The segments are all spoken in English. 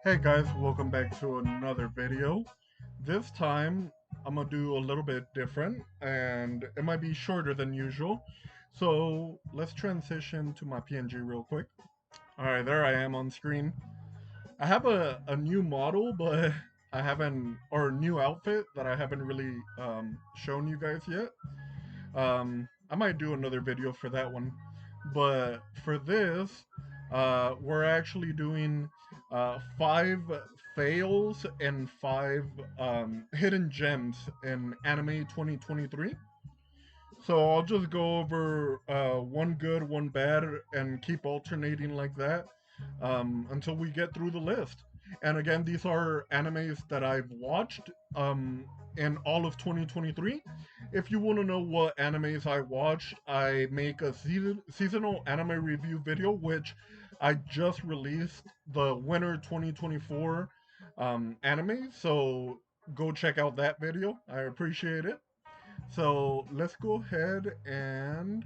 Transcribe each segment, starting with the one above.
Hey guys, welcome back to another video. This time I'm gonna do a little bit different and it might be shorter than usual. So let's transition to my PNG real quick. Alright, there I am on screen. I have a new model, but I haven't, or new outfit that I haven't really shown you guys yet. I might do another video for that one. But for this, we're actually doing five fails and five hidden gems in anime 2023. So I'll just go over one good, one bad, and keep alternating like that until we get through the list. And again, these are animes that I've watched in all of 2023. If you want to know what animes I watched, I make a seasonal anime review video, which I just released the winter 2024 anime. So go check out that video. I appreciate it. So let's go ahead and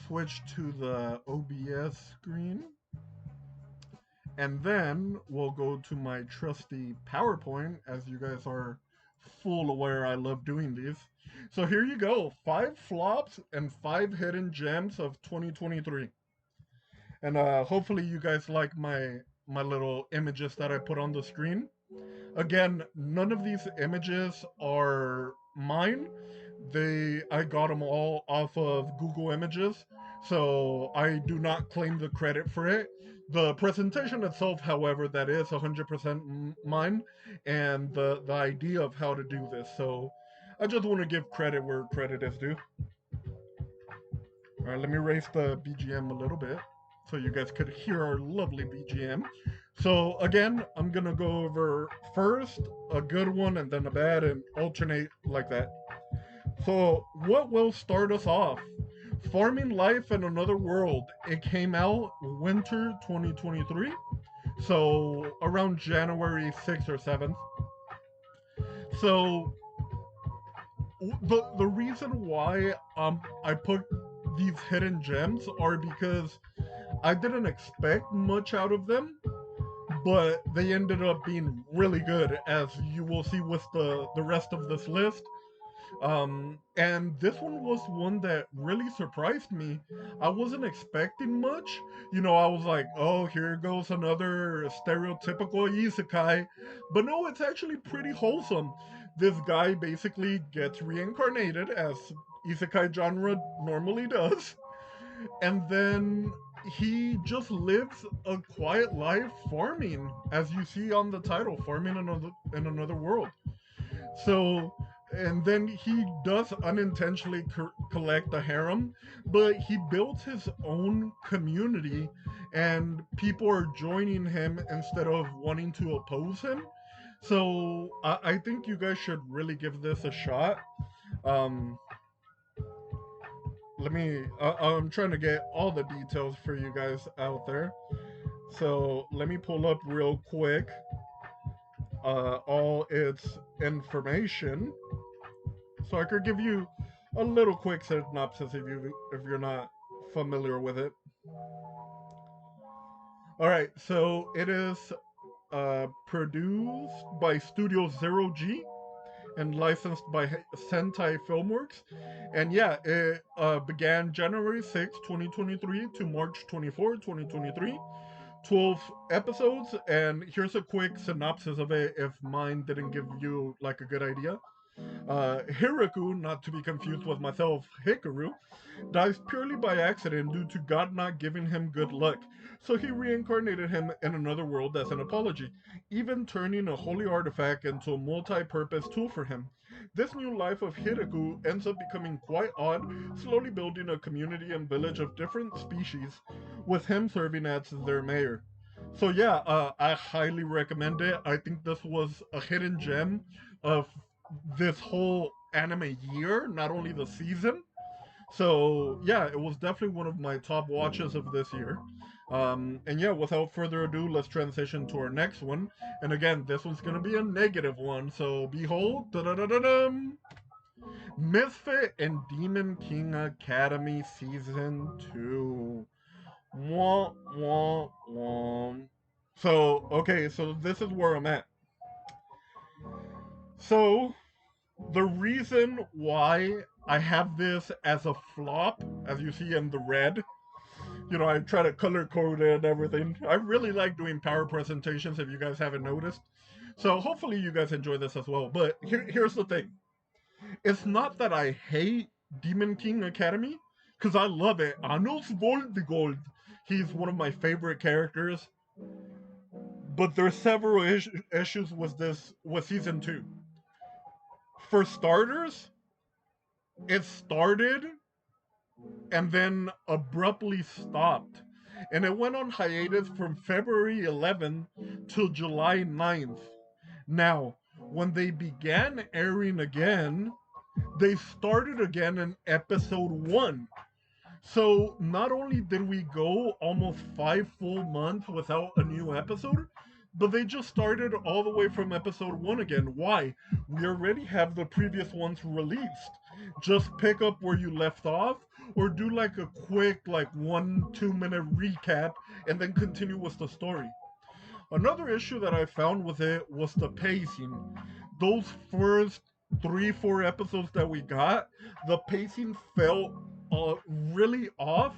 switch to the OBS screen. And then we'll go to my trusty PowerPoint, as you guys are full aware I love doing these. So here you go, five flops and five hidden gems of 2023. And hopefully you guys like my little images that I put on the screen. Again, none of these images are mine. I got them all off of Google Images, so I do not claim the credit for it. The presentation itself, however, that is 100% mine, and the idea of how to do this. So I just want to give credit where credit is due. All right, let me raise the BGM a little bit so you guys could hear our lovely BGM. So again, I'm gonna go over first a good one and then a bad and alternate like that. So what will start us off? Farming Life in Another World. It came out winter 2023. So around January 6th or 7th. So the reason why I put these hidden gems are because I didn't expect much out of them, but they ended up being really good, as you will see with the rest of this list. And this one was one that really surprised me. I wasn't expecting much. I was like, oh, here goes another stereotypical isekai. But no, it's actually pretty wholesome. This guy basically gets reincarnated, as isekai genre normally does, and then he just lives a quiet life farming, as you see on the title, farming in another world. So, and then he does unintentionally collect a harem, but he builds his own community, and people are joining him instead of wanting to oppose him. So I think you guys should really give this a shot. Um, I'm trying to get all the details for you guys out there. So let me pull up real quick all its information, so I could give you a little quick synopsis if you're not familiar with it. All right, so it is produced by Studio Zero G and licensed by Sentai Filmworks. And yeah, it began January 6, 2023 to March 24, 2023. 12 episodes, and here's a quick synopsis of it if mine didn't give you like a good idea. Hiraku, not to be confused with myself, Hikaru, dies purely by accident due to God not giving him good luck, so he reincarnated him in another world as an apology, even turning a holy artifact into a multi-purpose tool for him. This new life of Hiraku ends up becoming quite odd, slowly building a community and village of different species, with him serving as their mayor. So yeah, I highly recommend it. I think this was a hidden gem of this whole anime year, not only the season. So yeah, it was definitely one of my top watches of this year. And yeah, without further ado, let's transition to our next one. And again, this one's gonna be a negative one. So behold, da-da-da-da-dum, Misfit and Demon King Academy Season 2. Wah, wah, wah. So, okay, so this is where I'm at. So, the reason why I have this as a flop, as you see in the red, I try to color code it and everything. I really like doing power presentations if you guys haven't noticed. So, hopefully, you guys enjoy this as well. But here's the thing, it's not that I hate Demon King Academy, because I love it. Anos Voldigold. He's one of my favorite characters. But there's several issues with this with season two. For starters, it started and then abruptly stopped. And it went on hiatus from February 11th till July 9th. Now, when they began airing again, they started again in episode 1. So not only did we go almost 5 full months without a new episode, but they just started all the way from episode 1 again. Why? We already have the previous ones released. Just pick up where you left off, or do like a quick, like 1-2 minute recap, and then continue with the story. Another issue that I found with it was the pacing. Those first 3-4 episodes that we got, the pacing felt really off.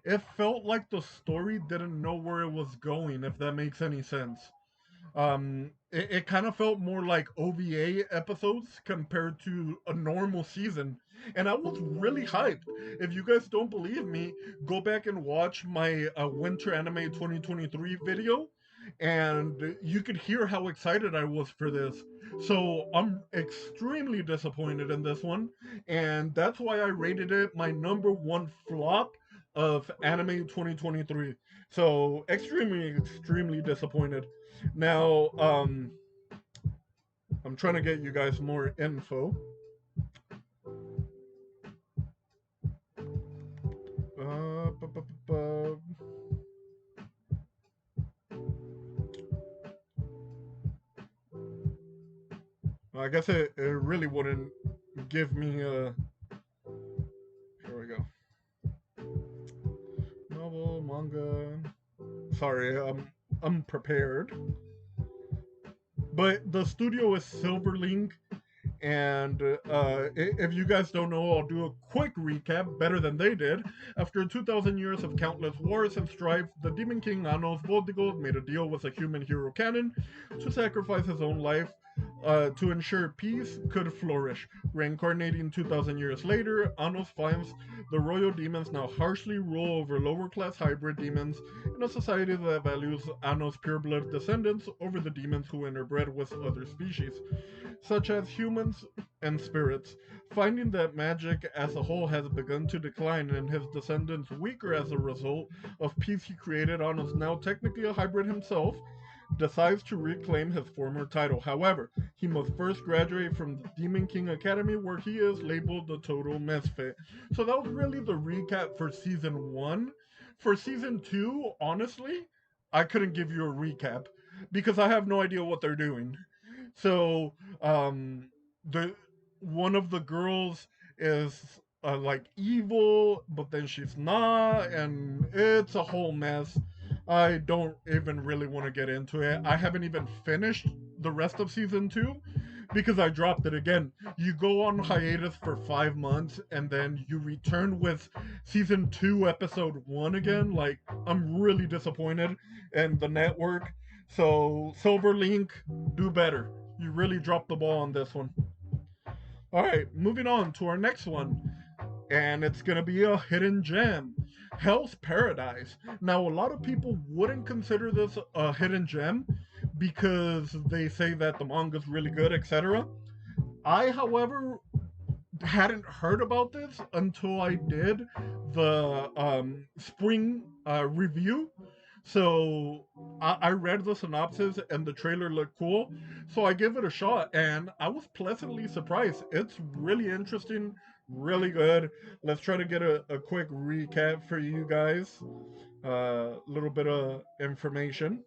It felt like the story didn't know where it was going, if that makes any sense. It kind of felt more like OVA episodes compared to a normal season, and I was really hyped. If you guys don't believe me, go back and watch my Winter Anime 2023 video, and you could hear how excited I was for this. So I'm extremely disappointed in this one, and that's why I rated it my number one flop of anime 2023. So extremely disappointed. Now, I'm trying to get you guys more info. Uh, bu- bu- bu- I guess it really wouldn't give me a. Here we go. Novel, manga. Sorry, I'm unprepared. But the studio is Silverlink, and if you guys don't know, I'll do a quick recap, better than they did. After 2,000 years of countless wars and strife, the Demon King Anos Voldigold made a deal with a human hero canon to sacrifice his own life to ensure peace could flourish. Reincarnating 2,000 years later, Anos finds the royal demons now harshly rule over lower class hybrid demons in a society that values Anos' pureblood descendants over the demons who interbred with other species, such as humans and spirits. Finding that magic as a whole has begun to decline and his descendants weaker as a result of peace he created, Anos, now technically a hybrid himself, decides to reclaim his former title. However, he must first graduate from the Demon King Academy, where he is labeled the total misfit. So that was really the recap for season 1. For season 2, honestly, I couldn't give you a recap because I have no idea what they're doing. So, the one of the girls is like evil, but then she's not, and it's a whole mess. I don't even really want to get into it. I haven't even finished the rest of season 2 because I dropped it again. You go on hiatus for 5 months and then you return with season 2, episode 1 again. Like, I'm really disappointed in the network. So, Silverlink, do better. You really dropped the ball on this one. All right, moving on to our next one, and it's gonna be a hidden gem, Hell's Paradise. Now, a lot of people wouldn't consider this a hidden gem because they say that the manga's really good, etc. I, however, hadn't heard about this until I did the spring review. So I read the synopsis and the trailer looked cool. So I give it a shot and I was pleasantly surprised. It's really interesting, really good. Let's try to get a quick recap for you guys. A little bit of information.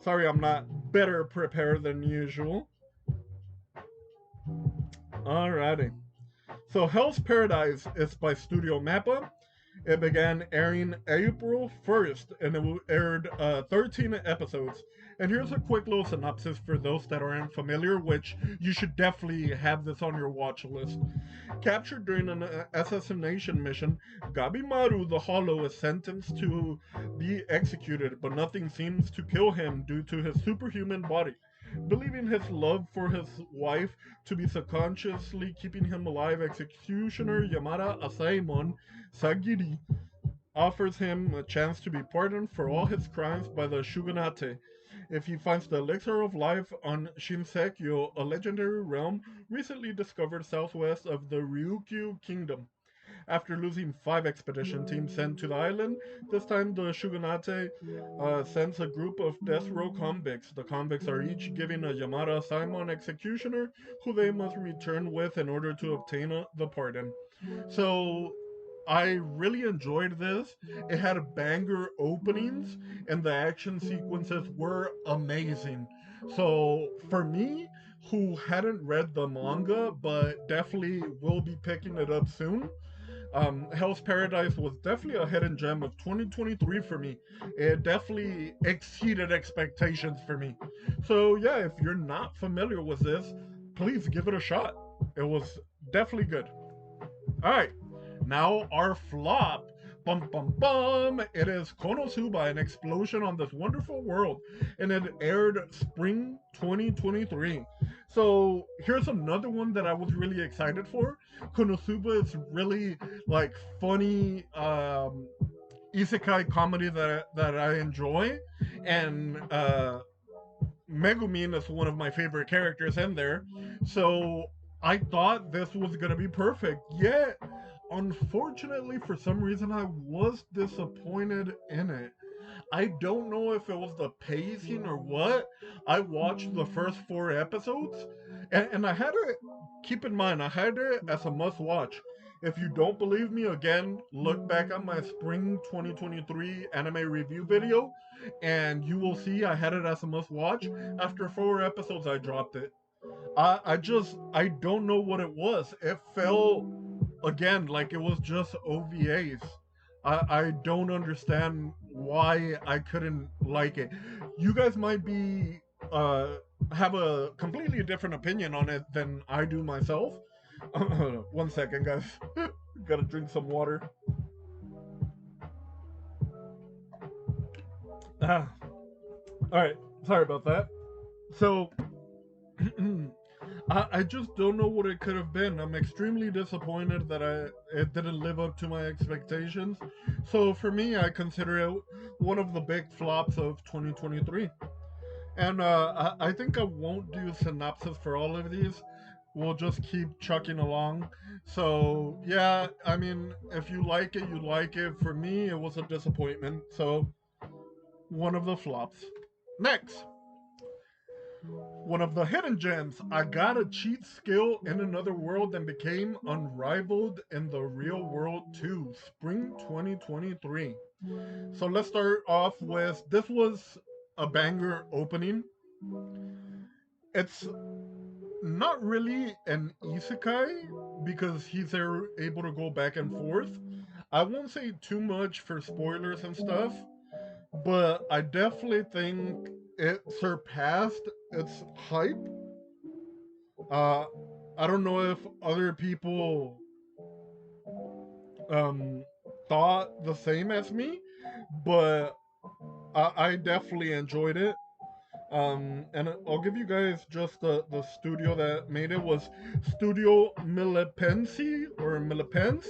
Sorry, I'm not better prepared than usual. Alrighty. So Hell's Paradise is by Studio Mappa. It began airing April 1st and it aired 13 episodes. And here's a quick little synopsis for those that aren't familiar, which you should definitely have this on your watch list. Captured during an assassination mission, Gabimaru the Hollow is sentenced to be executed, but nothing seems to kill him due to his superhuman body. Believing his love for his wife to be subconsciously keeping him alive, Executioner Yamada Asaemon Sagiri offers him a chance to be pardoned for all his crimes by the shogunate. If he finds the elixir of life on Shinsekyo, a legendary realm recently discovered southwest of the Ryukyu Kingdom. After losing 5 expedition teams sent to the island, this time the shogunate sends a group of death row convicts. The convicts are each given a Yamada Simon executioner who they must return with in order to obtain the pardon. So I really enjoyed this. It had banger openings and the action sequences were amazing. So for me, who hadn't read the manga but definitely will be picking it up soon, Hell's Paradise was definitely a hidden gem of 2023 for me. It definitely exceeded expectations for me. So yeah, if you're not familiar with this, please give it a shot. It was definitely good. All right, now our flop. Bum bum bum! It is Konosuba, an explosion on this wonderful world, and it aired spring 2023. So here's another one that I was really excited for. Konosuba is really like funny isekai comedy that I enjoy, and Megumin is one of my favorite characters in there. So I thought this was gonna be perfect. Yet, unfortunately, for some reason, I was disappointed in it. I don't know if it was the pacing or what. I watched the first 4 episodes, and I had to keep in mind, I had it as a must watch. If you don't believe me, again, look back at my spring 2023 anime review video, and you will see I had it as a must watch. After 4 episodes, I dropped it. I don't know what it was. It felt again like it was just OVAs. I don't understand why I couldn't like it. You guys might be uh have a completely different opinion on it than I do myself. 1 second, guys. Gotta drink some water. Ah, all right. Sorry about that. So I just don't know what it could have been. I'm extremely disappointed that it didn't live up to my expectations. So for me, I consider it one of the big flops of 2023. And I think I won't do synopsis for all of these. We'll just keep chucking along. So yeah, I mean, if you like it, you like it. For me, it was a disappointment. So one of the flops. Next, one of the hidden gems. I got a cheat skill in another world and became unrivaled in the real world too. Spring 2023. So let's start off with this was a banger opening. It's not really an isekai because he's able to go back and forth. I won't say too much for spoilers and stuff, but I definitely think it surpassed its hype. Uh, I don't know if other people um, thought the same as me, but I definitely enjoyed it. And I'll give you guys just the studio that made it was Studio Milipensi or Milipens.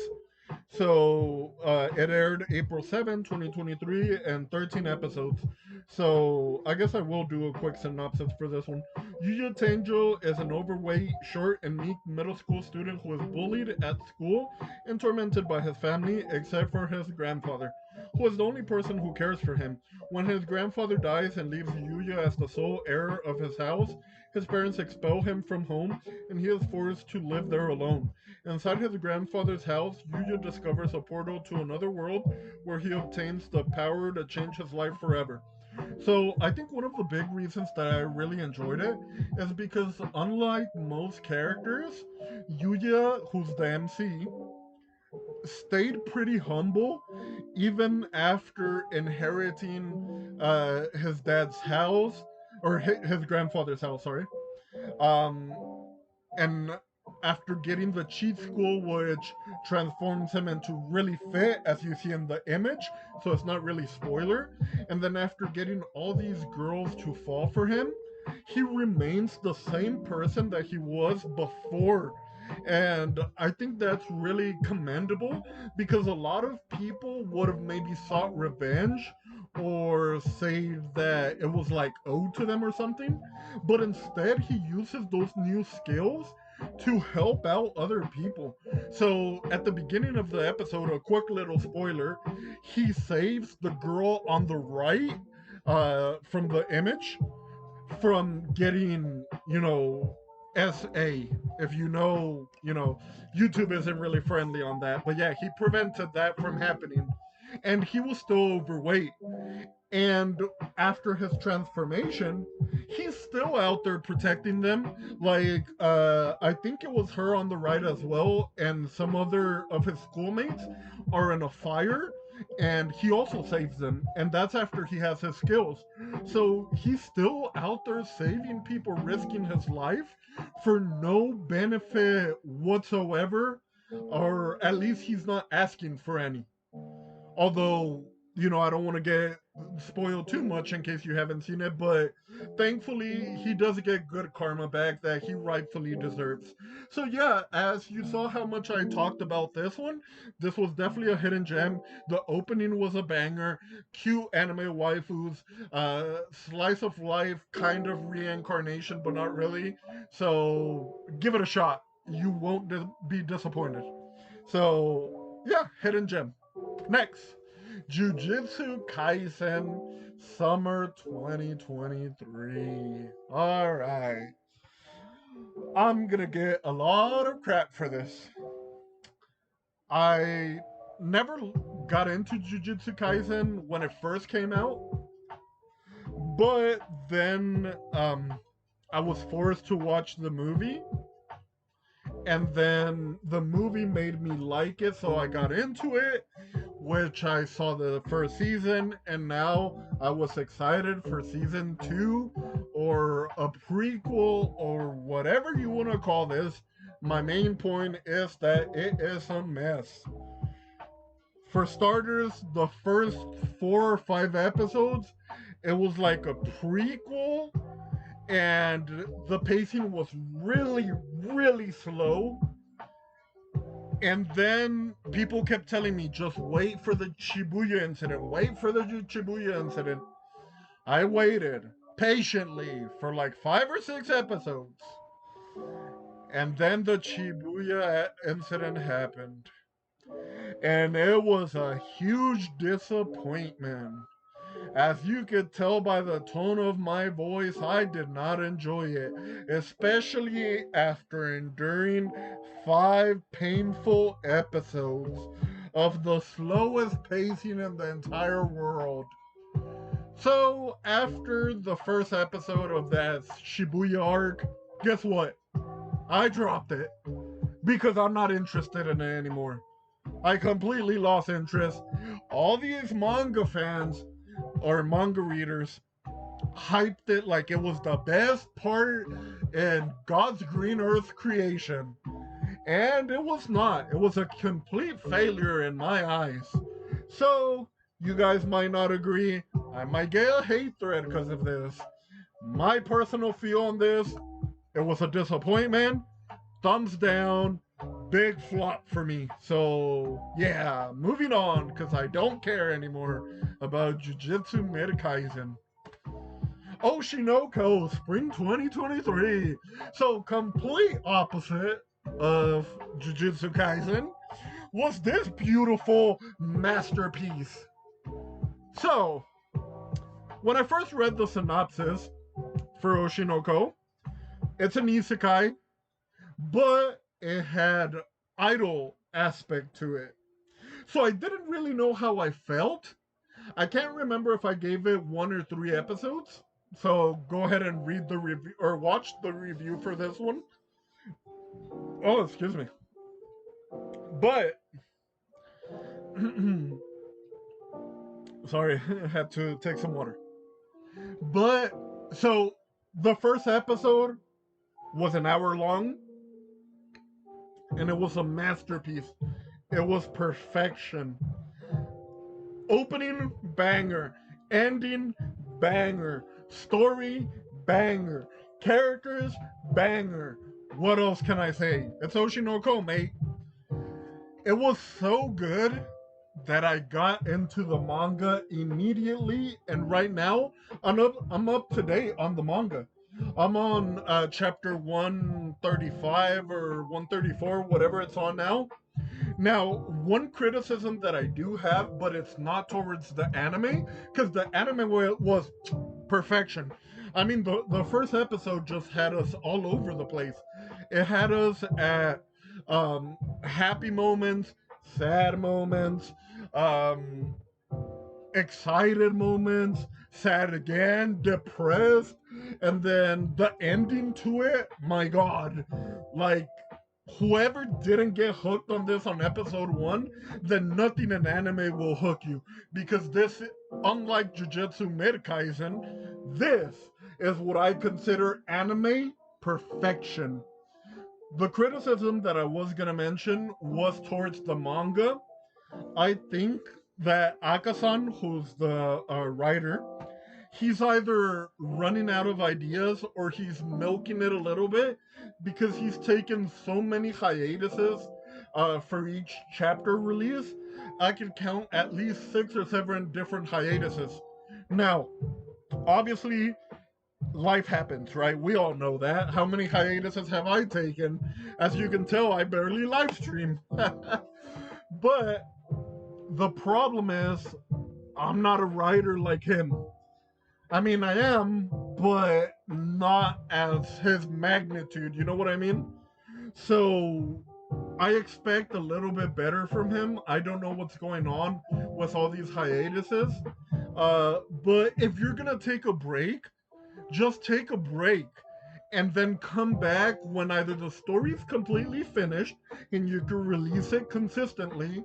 So it aired April 7, 2023, and 13 episodes. So I guess I will do a quick synopsis for this one. Yuya Tenjo is an overweight, short, and meek middle school student who is bullied at school and tormented by his family, except for his grandfather, who is the only person who cares for him. When his grandfather dies and leaves Yuya as the sole heir of his house, his parents expel him from home, and he is forced to live there alone. Inside his grandfather's house, Yuya discovers a portal to another world where he obtains the power to change his life forever. So, I think one of the big reasons that I really enjoyed it is because, unlike most characters, Yuya, who's the MC, stayed pretty humble even after inheriting his dad's house, or his grandfather's house, sorry. Um, and after getting the cheat school, which transforms him into really fit, as you see in the image, so it's not really spoiler. And then after getting all these girls to fall for him, he remains the same person that he was before. And I think that's really commendable, because a lot of people would have maybe sought revenge or say that it was like owed to them or something, but instead he uses those new skills to help out other people. So at the beginning of the episode, a quick little spoiler, he saves the girl on the right from the image from getting, SA. If YouTube isn't really friendly on that. But yeah, he prevented that from happening. And he was still overweight. And after his transformation, he's still out there protecting them. Like, I think it was her on the right as well, and some other of his schoolmates are in a fire, and he also saves them. And that's after he has his skills. So he's still out there saving people, risking his life for no benefit whatsoever, or at least he's not asking for any. Although, I don't want to get spoiled too much in case you haven't seen it, but thankfully he does get good karma back that he rightfully deserves. So yeah, as you saw how much I talked about this one, this was definitely a hidden gem. The opening was a banger, cute anime waifus, slice of life kind of reincarnation, but not really. So give it a shot. You won't be disappointed. So yeah, hidden gem. Next, Jujutsu Kaisen Summer 2023. Alright. I'm gonna get a lot of crap for this. I never got into Jujutsu Kaisen when it first came out, but then I was forced to watch the movie, and then the movie made me like it, so I got into it, which I saw the first season, and now I was excited for season two, or a prequel, or whatever you want to call this. My main point is that it is a mess. For starters, the first 4 or 5 episodes, it was like a prequel, and the pacing was really, really slow. And then people kept telling me, just wait for the Shibuya incident, wait for the Shibuya incident. I waited patiently for like 5 or 6 episodes. And then the Shibuya incident happened. And it was a huge disappointment. As you could tell by the tone of my voice, I did not enjoy it, especially after enduring 5 painful episodes of the slowest pacing in the entire world. So, after the first episode of that Shibuya arc, guess what? I dropped it because I'm not interested in it anymore. I completely lost interest. All these manga fans or manga readers hyped it like it was the best part in God's green earth creation. And it was not. It was a complete failure in my eyes. So, you guys might not agree. I might get a hate thread because of this. My personal feel on this, it was a disappointment. Thumbs down. Big flop for me. So, yeah, moving on because I don't care anymore about Jujutsu Kaisen. Oshinoko Spring 2023. So, complete opposite of Jujutsu Kaisen was this beautiful masterpiece. So, when I first read the synopsis for Oshinoko, it's an isekai, but it had idol aspect to it. So I didn't really know how I felt. I can't remember if I gave it 1 or 3 episodes. So go ahead and read the review or watch the review for this one. Oh, excuse me. But Sorry, I had to take some water. But so the first episode was an hour long, and it was a masterpiece. It was perfection. Opening banger, ending banger, story banger, characters banger. What else can I say? It's Oshinoko, mate. It was so good that I got into the manga immediately, and right now I'm up to date on the manga. I'm on chapter 135 or 134, whatever it's on now. Now, one criticism that I do have, but it's not towards the anime, because the anime was perfection. I mean, the first episode just had us all over the place. It had us at happy moments, sad moments, um, excited moments, sad again, depressed, and then the ending to it, my god. Like, whoever didn't get hooked on this on episode 1, then nothing in anime will hook you. Because this, unlike Jujutsu Kaisen, this is what I consider anime perfection. The criticism that I was gonna mention was towards the manga. I think that Akasan, who's the writer, he's either running out of ideas or he's milking it a little bit because he's taken so many hiatuses for each chapter release. I could count at least 6 or 7 different hiatuses. Now, obviously, life happens, right? We all know that. How many hiatuses have I taken? As you can tell, I barely live stream. But the problem is, I'm not a writer like him. I mean, I am, but not as his magnitude. You know what I mean? So I expect a little bit better from him. I don't know what's going on with all these hiatuses. But if you're gonna take a break, just take a break and then come back when either the story's completely finished and you can release it consistently,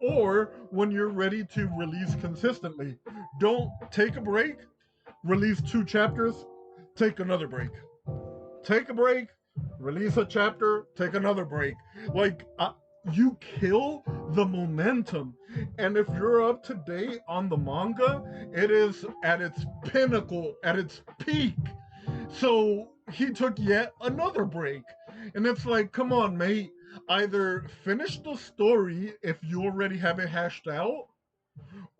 or when you're ready to release consistently. Don't take a break, release 2 chapters, take another break. Take a break, release a chapter, take another break. Like, you kill the momentum. And if you're up to date on the manga, it is at its pinnacle, at its peak. So he took yet another break. And it's like, come on, mate. Either finish the story if you already have it hashed out,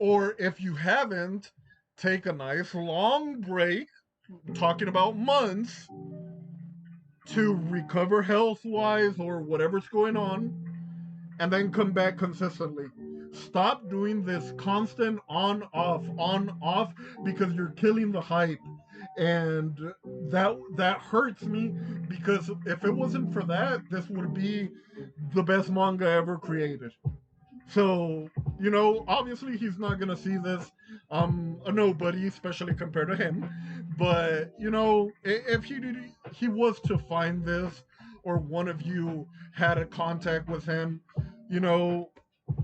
or if you haven't, take a nice long break, talking about months, to recover health wise or whatever's going on, and then come back consistently. Stop doing this constant on off, because you're killing the hype. And that hurts me, because if it wasn't for that, this would be the best manga ever created. So, obviously he's not gonna see this. A nobody, especially compared to him. But if he was to find this, or one of you had a contact with him, you know,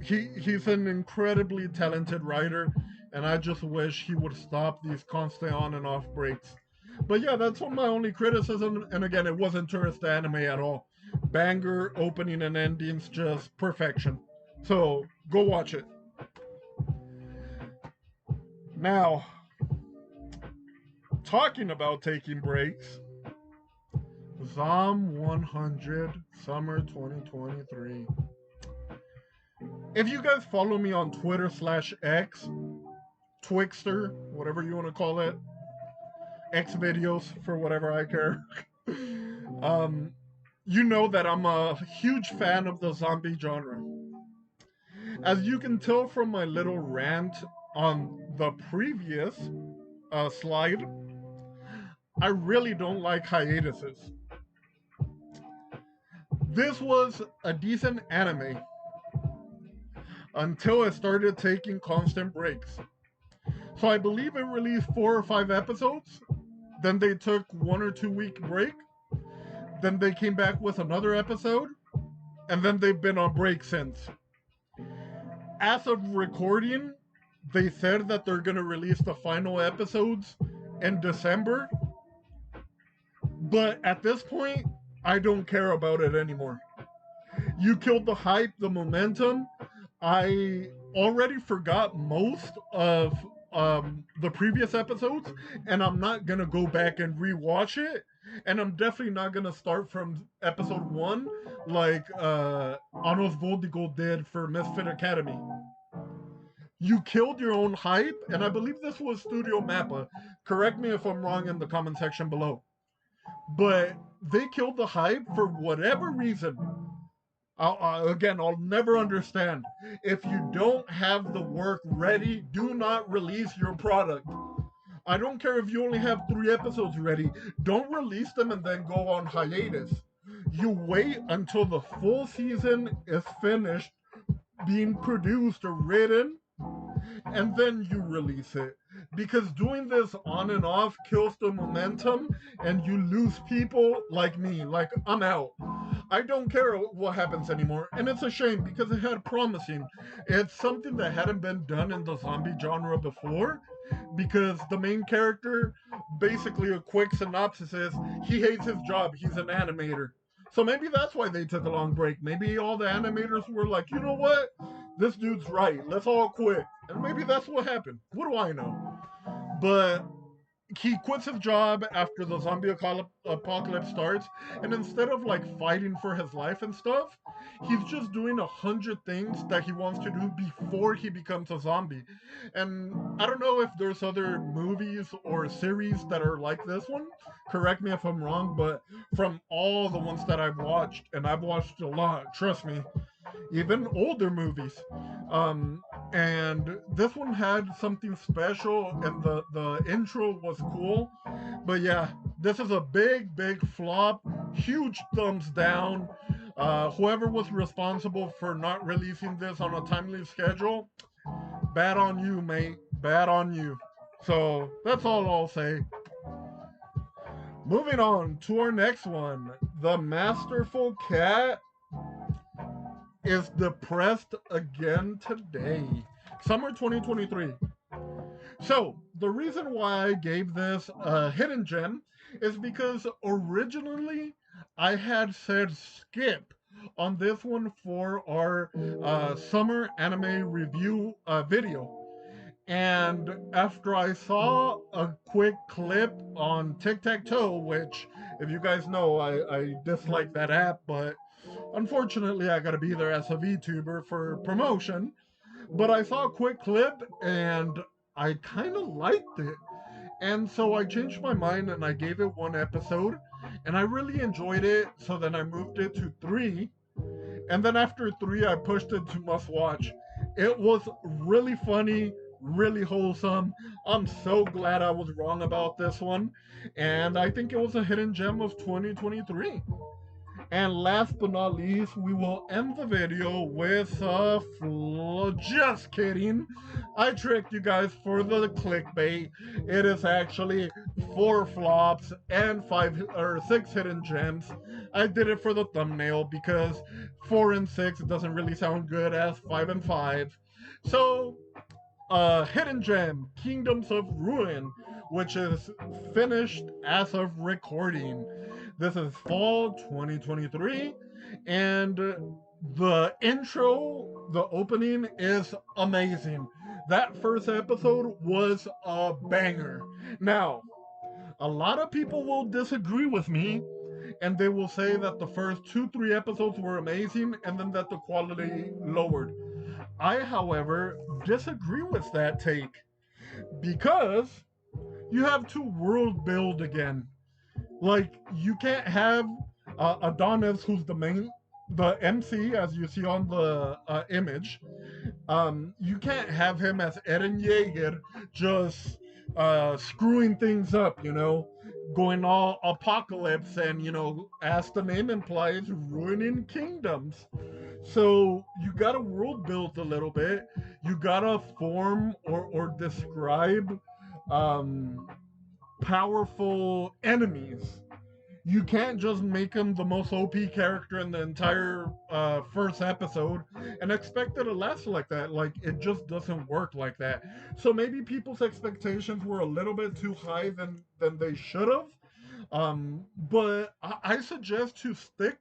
he's an incredibly talented writer, and I just wish he would stop these constant on and off breaks. But yeah, that's one of my only criticism. And again, it wasn't tourist anime at all. Banger opening and endings, just perfection. So go watch it. Now, talking about taking breaks, ZOM 100 Summer 2023. If you guys follow me on Twitter /X, Twixter, whatever you want to call it, X videos for whatever I care, you know that I'm a huge fan of the zombie genre. As you can tell from my little rant on the previous slide, I really don't like hiatuses. This was a decent anime until it started taking constant breaks. So I believe it released 4 or 5 episodes, then they took 1 or 2 week break, then they came back with another episode, and then they've been on break since. as of recording, they said that they're gonna release the final episodes in December. But at this point, I don't care about it anymore. You killed the hype, the momentum. I already forgot most of the previous episodes, and I'm not gonna go back and rewatch it. And I'm definitely not gonna start from episode one like Anos Voldigo did for Misfit Academy. You killed your own hype, and I believe this was Studio Mappa. Correct me if I'm wrong in the comment section below. But they killed the hype for whatever reason. I'll never understand. If you don't have the work ready, do not release your product. I don't care if you only have 3 episodes ready. Don't release them and then go on hiatus. You wait until the full season is finished, being produced or written, and then you release it. Because doing this on and off kills the momentum, and you lose people like me. Like, I'm out. I don't care what happens anymore, and it's a shame because it had promising. It's something that hadn't been done in the zombie genre before, because the main character, basically a quick synopsis is, he hates his job, he's an animator. So maybe that's why they took a long break. Maybe all the animators were like, you know what? This dude's right. Let's all quit. And maybe that's what happened. What do I know? But he quits his job after the zombie apocalypse starts, and instead of like fighting for his life and stuff, he's just doing 100 things that he wants to do before he becomes a zombie. And I don't know if there's other movies or series that are like this one. Correct me if I'm wrong, but from all the ones that I've watched, and I've watched a lot, trust me, even older movies. And this one had something special, and the intro was cool. But yeah, this is a big flop. Huge thumbs down. Whoever was responsible for not releasing this on a timely schedule, bad on you, mate. Bad on you. So that's all I'll say. Moving on to our next one. The Masterful Cat is depressed again today. Summer 2023. So, the reason why I gave this a hidden gem is because originally I had said skip on this one for our summer anime review video. And after I saw a quick clip on Tic Tac Toe, which, if you guys know, I dislike that app, but unfortunately, I gotta be there as a VTuber for promotion. But I saw a quick clip and I kind of liked it. And so I changed my mind and I gave it 1 episode. And I really enjoyed it. So then I moved it to 3. And then after 3, I pushed it to must watch. It was really funny, really wholesome. I'm so glad I was wrong about this one. And I think it was a hidden gem of 2023. And last but not least, we will end the video with just kidding. I tricked you guys for the clickbait. It is actually 4 flops and 5 or 6 hidden gems. I did it for the thumbnail because 4 and 6 doesn't really sound good as 5 and 5. So, hidden gem, Kingdoms of Ruin, which is finished as of recording. This is fall 2023, and the intro, the opening is amazing. That first episode was a banger. Now, a lot of people will disagree with me, and they will say that the first 2-3 episodes were amazing and then that the quality lowered. I, however, disagree with that take because you have to world build again. Like, you can't have Adonis, who's the MC, as you see on the image. You can't have him as Eren Yeager just screwing things up, going all apocalypse and, as the name implies, ruining kingdoms. So you gotta world build a little bit. You gotta form or describe powerful enemies. You can't just make him the most OP character in the entire first episode and expect it to last like that. Like, it just doesn't work like that. So maybe people's expectations were a little bit too high than they should have. But I suggest to stick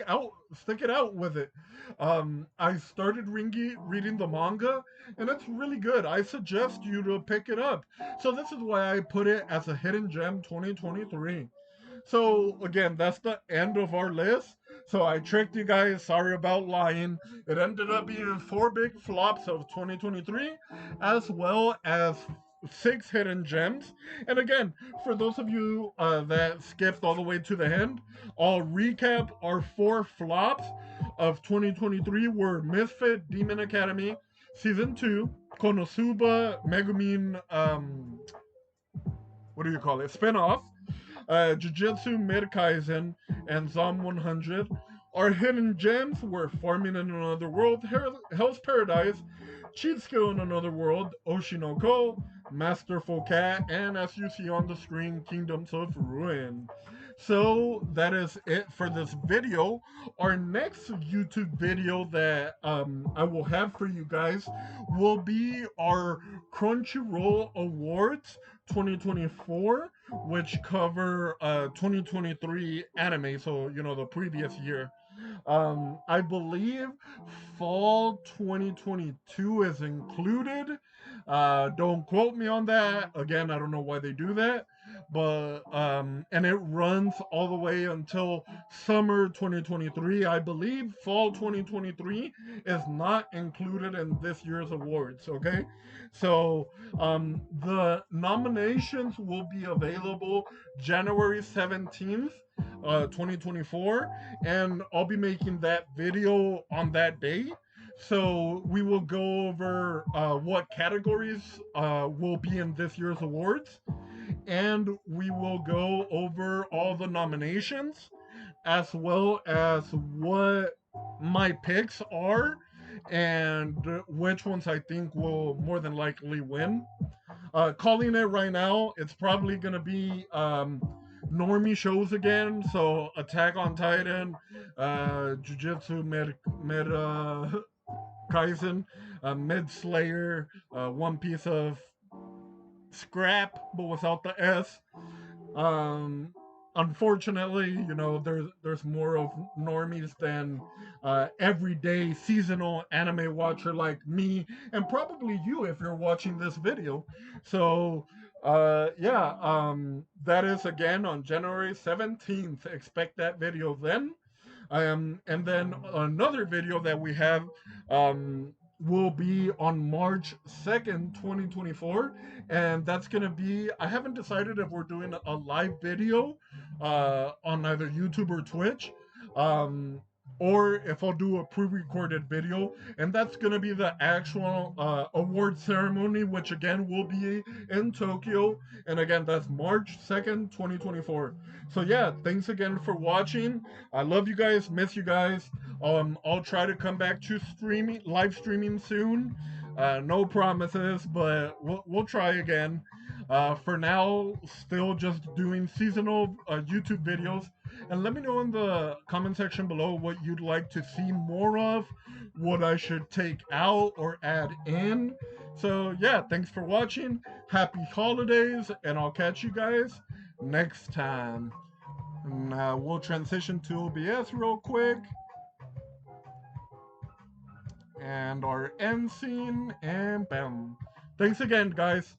it out with it. I started reading the manga, and it's really good. I suggest you to pick it up. So this is why I put it as a hidden gem 2023. So again, that's the end of our list. So I tricked you guys. Sorry about lying. It ended up being four big flops of 2023, as well as six hidden gems. And again, for those of you that skipped all the way to the end, I'll recap our four flops of 2023 were Misfit Demon Academy Season 2, Konosuba Megumin, what do you call it? Spinoff, Jujutsu Mid Kaisen, and Zom 100. Our hidden gems were Farming in Another World, Hell's Paradise, Cheat Skill in Another World, Oshinoko, Masterful Cat, and as you see on the screen, Kingdoms of Ruin. So that is it for this video. Our next YouTube video that I will have for you guys will be our Crunchyroll Awards 2024, which cover 2023 anime, so you know the previous year. I believe fall 2022 is included. Don't quote me on that. Again, I don't know why they do that, but and it runs all the way until summer 2023. I believe fall 2023 is not included in this year's awards. Okay, so the nominations will be available January 17th. 2024, and I'll be making that video on that day. So we will go over what categories will be in this year's awards, and we will go over all the nominations as well as what my picks are and which ones I think will more than likely win. Calling it right now, it's probably gonna be normie shows again. So Attack on Titan, Jujutsu Kaisen, Mid Slayer, One Piece of Scrap, but without the S. Um, Unfortunately, you know, there's more of normies than everyday seasonal anime watcher like me, and probably you if you're watching this video. So, yeah, that is again on January 17th. Expect that video then. And then another video that we have will be on March 2nd, 2024. And that's going to be, I haven't decided if we're doing a live video on either YouTube or Twitch. Um, or if I'll do a pre-recorded video, and that's gonna be the actual award ceremony, which again will be in Tokyo, and again that's March 2nd, 2024. So yeah, thanks again for watching. I love you guys, miss you guys. I'll try to come back to live streaming soon. No promises, but we'll try again. For now, still just doing seasonal YouTube videos. And let me know in the comment section below what you'd like to see more of, what I should take out or add in. So yeah, thanks for watching. Happy holidays, and I'll catch you guys next time. And we'll transition to OBS real quick. And our end scene, and bam. Thanks again, guys.